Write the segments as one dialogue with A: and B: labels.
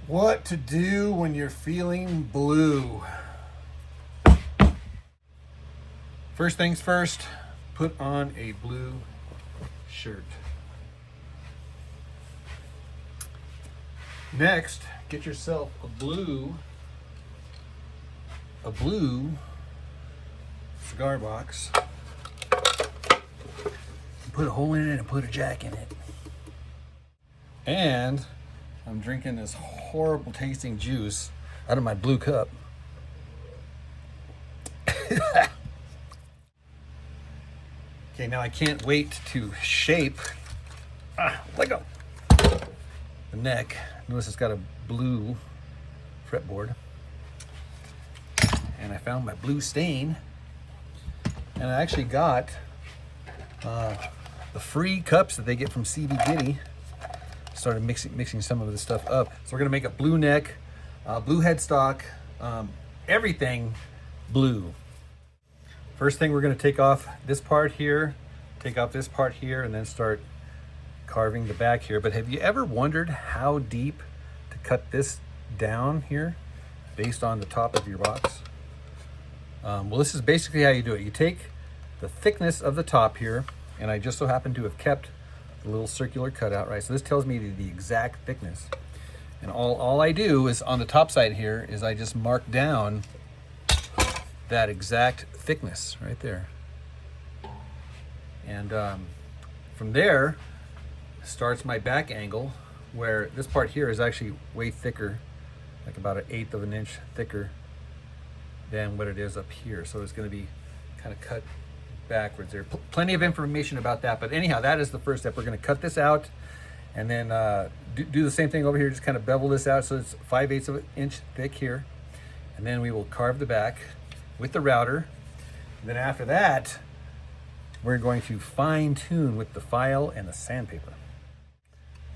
A: What to do when you're feeling blue. First things first, put on a blue shirt. Next, get yourself a blue cigar box. Put a hole in it and put a jack in it. And I'm drinking this horrible tasting juice out of my blue cup. Okay, now I can't wait to shape, let go, the neck. Notice it's got a blue fretboard. And I found my blue stain. And I actually got the free cups that they get from CBG. Started mixing some of this stuff up. So we're gonna make a blue neck, blue headstock, everything blue. First thing, we're gonna take off this part here, take off this part here, and then start carving the back here. But have you ever wondered how deep to cut this down here based on the top of your box? Well, this is basically how you do it. You take the thickness of the top here, and I just so happen to have kept the little circular cutout, right? So this tells me the exact thickness. And all I do is on the top side here is I just mark down that exact thickness right there. And from there starts my back angle, where this part here is actually way thicker, like about 1/8 of an inch thicker than what it is up here. So it's going to be kind of cut backwards there. Plenty of information about that, but anyhow, that is the first step. We're going to cut this out, and then do the same thing over here. Just kind of bevel this out so it's 5/8 of an inch thick here, and then we will carve the back with the router. And then after that, we're going to fine tune with the file and the sandpaper.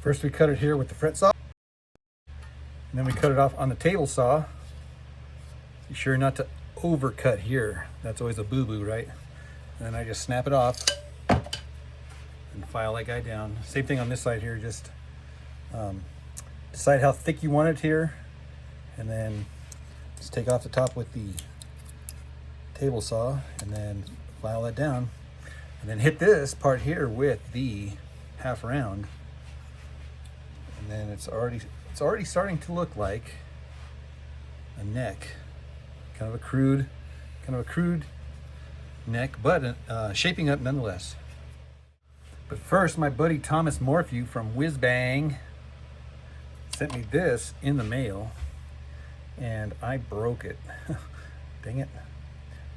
A: First, we cut it here with the fret saw, and then we cut it off on the table saw. Be sure not to overcut here. That's always a boo-boo, right? And then I just snap it off and file that guy down. Same thing on this side here. Just decide how thick you want it here, and then just take off the top with the table saw, and then file that down, and then hit this part here with the half round, and then it's already starting to look like a neck, kind of a crude neck, but shaping up nonetheless. But first, my buddy Thomas Morphew from Whiz Bang sent me this in the mail, and I broke it. Dang it.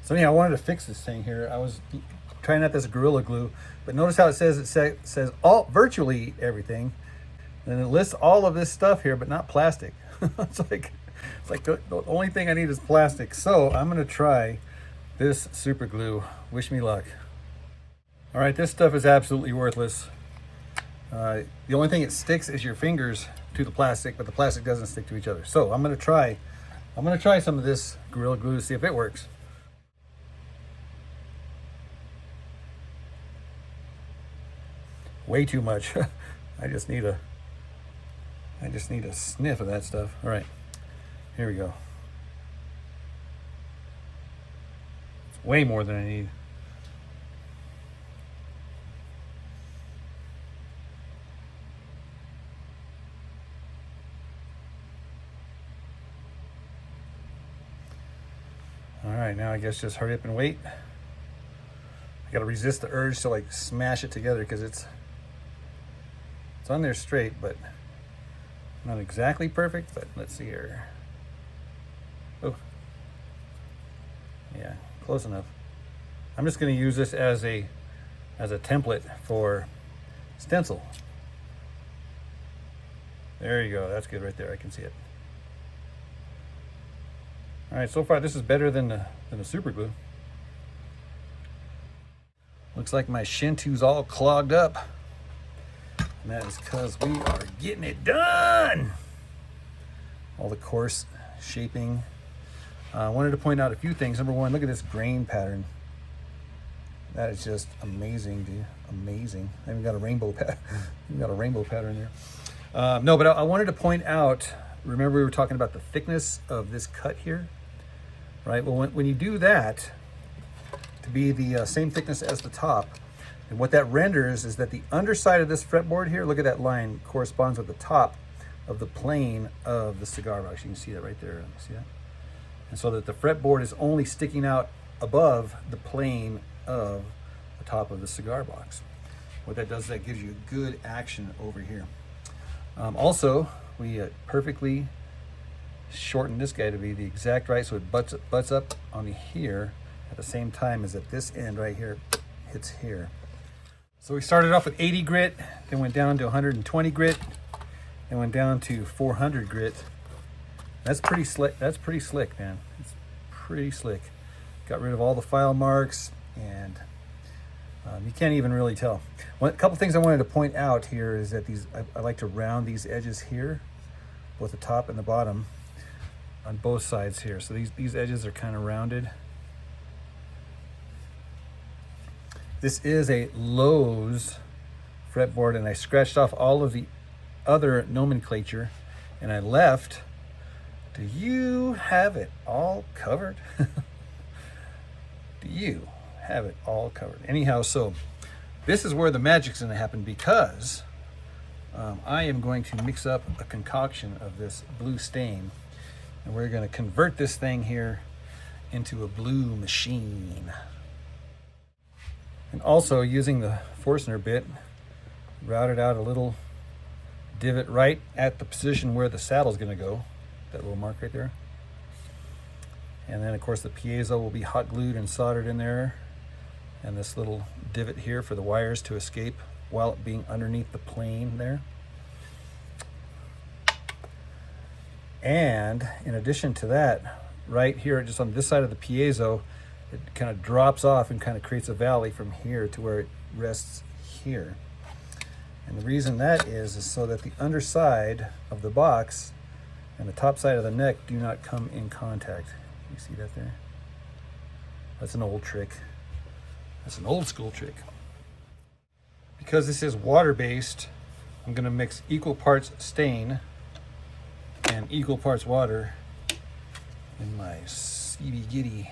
A: So anyhow, I wanted to fix this thing here. I was trying out this Gorilla Glue, but notice how it says virtually everything, and it lists all of this stuff here, but not plastic. it's like the only thing I need is plastic. So I'm gonna try this super glue. Wish me luck. All right, this stuff is absolutely worthless. The only thing it sticks is your fingers to the plastic, but the plastic doesn't stick to each other. So I'm gonna try some of this Gorilla Glue to see if it works. Way too much. I just need a sniff of that stuff. All right, here we go. It's way more than I need. All right, now I guess just hurry up and wait. I gotta resist the urge to like smash it together, because it's on there straight, but not exactly perfect. But let's see here. Oh, yeah, close enough. I'm just going to use this as a template for stencil. There you go. That's good right there. I can see it. All right, so far this is better than the super glue. Looks like my Shinto's all clogged up. And that is because we are getting it done. All the coarse shaping. I wanted to point out a few things. Number one, look at this grain pattern. That is just amazing, dude. Amazing. I even got a rainbow pattern. Even got a rainbow pattern there. No, but I wanted to point out remember we were talking about the thickness of this cut here, right? Well, when you do that to be the same thickness as the top, and what that renders is that the underside of this fretboard here, look at that line, corresponds with the top of the plane of the cigar box. You can see that right there. See that? And so that the fretboard is only sticking out above the plane of the top of the cigar box. What that does is that gives you good action over here. Also, we perfectly shorten this guy to be the exact right, so it butts up on the here at the same time as at this end right here hits here. So we started off with 80 grit, then went down to 120 grit, then went down to 400 grit. That's pretty slick. That's pretty slick, man. It's pretty slick. Got rid of all the file marks, and you can't even really tell. A couple things I wanted to point out here is that I like to round these edges here, both the top and the bottom, on both sides here. So these edges are kind of rounded. This is a Lowe's fretboard, and I scratched off all of the other nomenclature, and I left. Do you have it all covered? Do you have it all covered? Anyhow, so this is where the magic's going to happen, because I am going to mix up a concoction of this blue stain, and we're going to convert this thing here into a blue machine. And also, using the Forstner bit, routed out a little divot right at the position where the saddle's going to go, that little mark right there. And then of course the piezo will be hot glued and soldered in there, and this little divot here for the wires to escape while it being underneath the plane there. And in addition to that, right here just on this side of the piezo, it kind of drops off and kind of creates a valley from here to where it rests here. And the reason that is so that the underside of the box and the top side of the neck do not come in contact. You see that there? That's an old trick. That's an old school trick. Because this is water-based, I'm going to mix equal parts stain and equal parts water in my CBG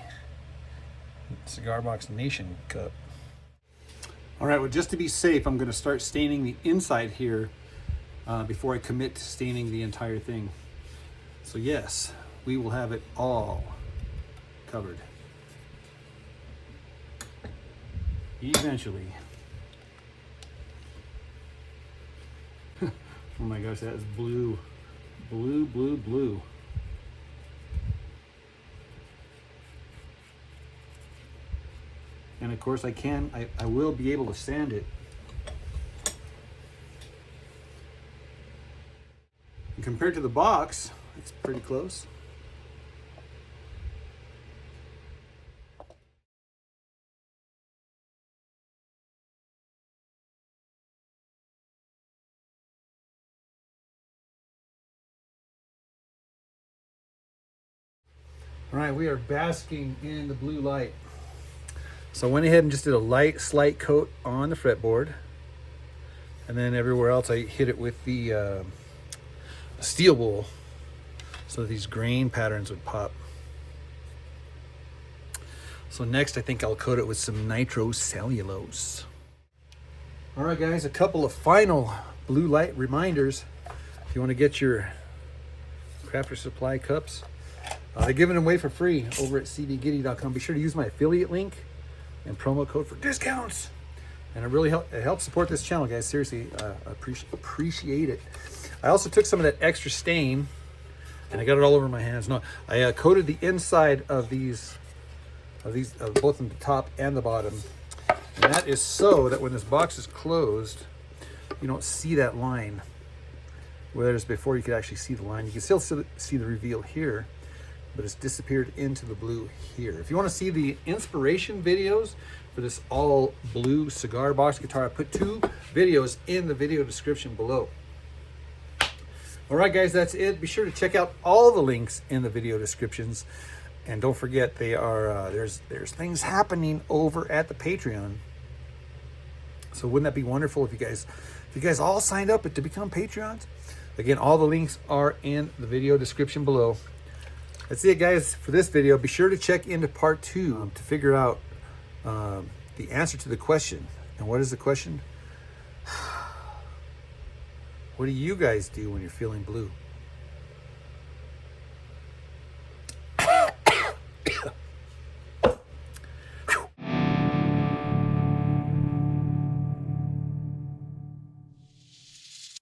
A: Cigar Box Nation cup. All right, well, just to be safe, I'm going to start staining the inside here before I commit to staining the entire thing. So yes, we will have it all covered eventually. Oh my gosh, that is blue, blue, blue, blue. And of course I will be able to sand it. And compared to the box, it's pretty close. All right, we are basking in the blue light. So I went ahead and just did a light, slight coat on the fretboard. And then everywhere else I hit it with the steel wool so that these grain patterns would pop. So next I think I'll coat it with some nitrocellulose. All right guys, a couple of final blue light reminders. If you want to get your Crafter Supply cups, they're giving them away for free over at cbgitty.com. Be sure to use my affiliate link and promo code for discounts. And it helps support this channel, guys. Seriously, appreciate it. I also took some of that extra stain and I got it all over my hands. No, I coated the inside of these both on the top and the bottom. And that is so that when this box is closed, you don't see that line. Whereas before you could actually see the line. You can still see the reveal here, but it's disappeared into the blue here. If you want to see the inspiration videos for this all blue cigar box guitar, I put 2 videos in the video description below. All right, guys, that's it. Be sure to check out all the links in the video descriptions. And don't forget, they are there's things happening over at the Patreon. So wouldn't that be wonderful if you guys all signed up to become Patreons? Again, all the links are in the video description below. That's it, guys, for this video. Be sure to check into part 2 to figure out the answer to the question. And what is the question? What do you guys do when you're feeling blue?